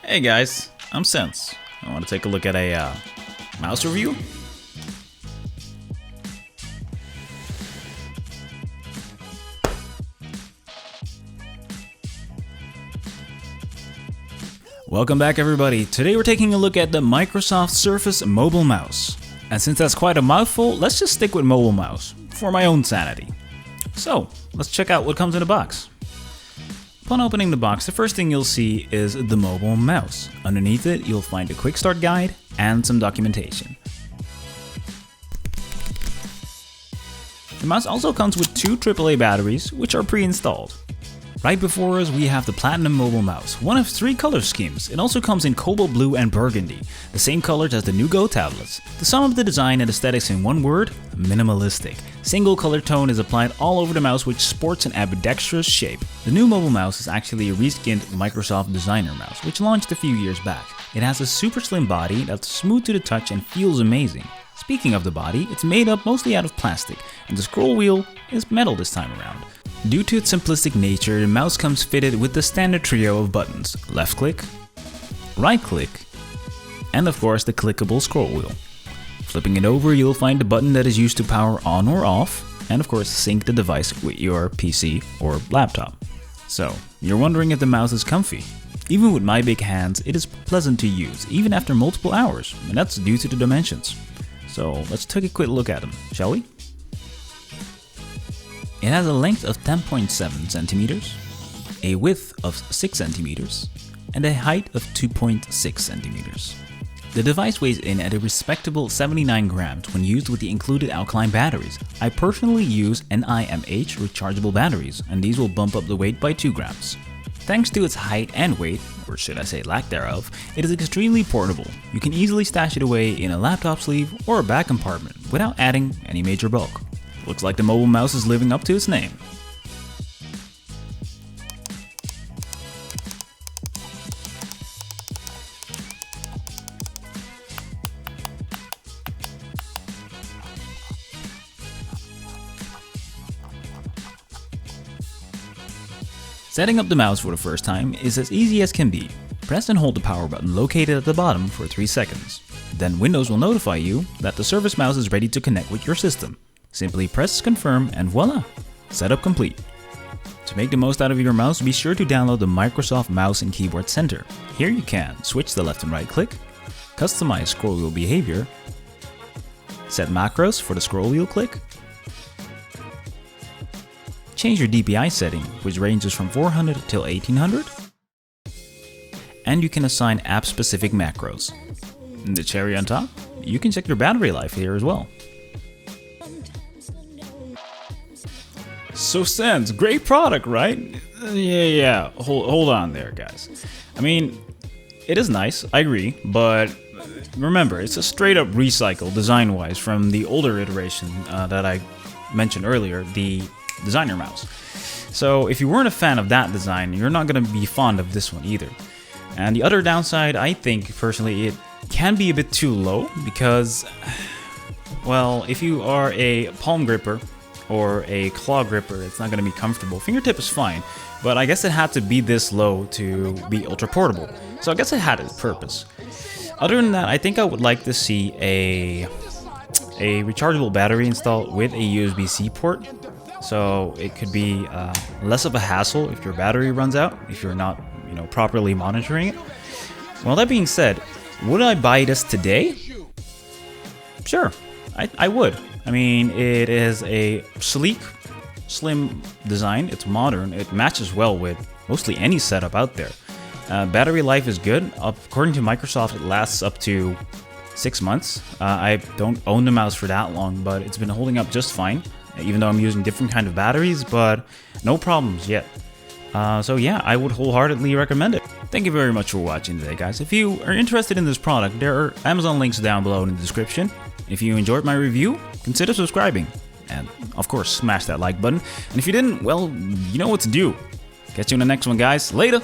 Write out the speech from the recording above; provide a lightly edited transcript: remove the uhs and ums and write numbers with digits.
Hey guys, I'm Sense. I want to take a look at a mouse review. Welcome back everybody. Today we're taking a look at the Microsoft Surface mobile mouse. And since that's quite a mouthful, let's just stick with mobile mouse for my own sanity. So, let's check out what comes in the box. Upon opening the box, the first thing you'll see is the mobile mouse. Underneath it, you'll find a quick start guide and some documentation. The mouse also comes with two AAA batteries, which are pre-installed. Right before us, we have the Platinum Mobile Mouse, one of three color schemes. It also comes in Cobalt Blue and Burgundy, the same colors as the new Go tablets. The sum of the design and aesthetics in one word: minimalistic. Single color tone is applied all over the mouse, which sports an ambidextrous shape. The new mobile mouse is actually a reskinned Microsoft Designer mouse, which launched a few years back. It has a super slim body that's smooth to the touch and feels amazing. Speaking of the body, it's made up mostly out of plastic, and the scroll wheel is metal this time around. Due to its simplistic nature, the mouse comes fitted with the standard trio of buttons: left click, right click, and of course the clickable scroll wheel. Flipping it over, you'll find the button that is used to power on or off, and of course sync the device with your PC or laptop. So, you're wondering if the mouse is comfy. Even with my big hands, it is pleasant to use, even after multiple hours, and that's due to the dimensions. So let's take a quick look at them, shall we? It has a length of 10.7 centimeters, a width of 6 centimeters, and a height of 2.6 centimeters. The device weighs in at a respectable 79 grams when used with the included alkaline batteries. I personally use NIMH rechargeable batteries, and these will bump up the weight by 2 grams. Thanks to its height and weight, or should I say lack thereof, it is extremely portable. You can easily stash it away in a laptop sleeve or a back compartment without adding any major bulk. Looks like the mobile mouse is living up to its name. Setting up the mouse for the first time is as easy as can be. Press and hold the power button located at the bottom for 3 seconds. Then Windows will notify you that the Surface mouse is ready to connect with your system. Simply press confirm and voila! Setup complete. To make the most out of your mouse, be sure to download the Microsoft Mouse and Keyboard Center. Here you can switch the left and right click, customize scroll wheel behavior, set macros for the scroll wheel click, change your DPI setting, which ranges from 400 till 1800, and you can assign app-specific macros. And the cherry on top, you can check your battery life here as well. So Sense, great product, right? Yeah, hold on there, guys. I mean, it is nice, I agree, but remember, it's a straight up recycle design-wise from the older iteration that I mentioned earlier, the Designer mouse. So if you weren't a fan of that design, you're not going to be fond of this one either. And the other downside, I think personally, it can be a bit too low because, well, if you are a palm gripper or a claw gripper, it's not going to be comfortable. Fingertip is fine, but I guess it had to be this low to be ultra portable. So I guess it had its purpose. Other than that, I think I would like to see a rechargeable battery installed with a USB-C port. So it could be less of a hassle if your battery runs out, if you're not, properly monitoring it. Well, that being said, would I buy this today? Sure, I would. I mean, it is a sleek, slim design. It's modern. It matches well with mostly any setup out there. Battery life is good. According to Microsoft, it lasts up to 6 months. I don't own the mouse for that long, but it's been holding up just fine, even though I'm using different kind of batteries, but no problems yet. So yeah, I would wholeheartedly recommend it. Thank you very much for watching today, guys. If you are interested in this product, there are Amazon links down below in the description. If you enjoyed my review, consider subscribing. And of course, smash that like button. And if you didn't, well, you know what to do. Catch you in the next one, guys. Later!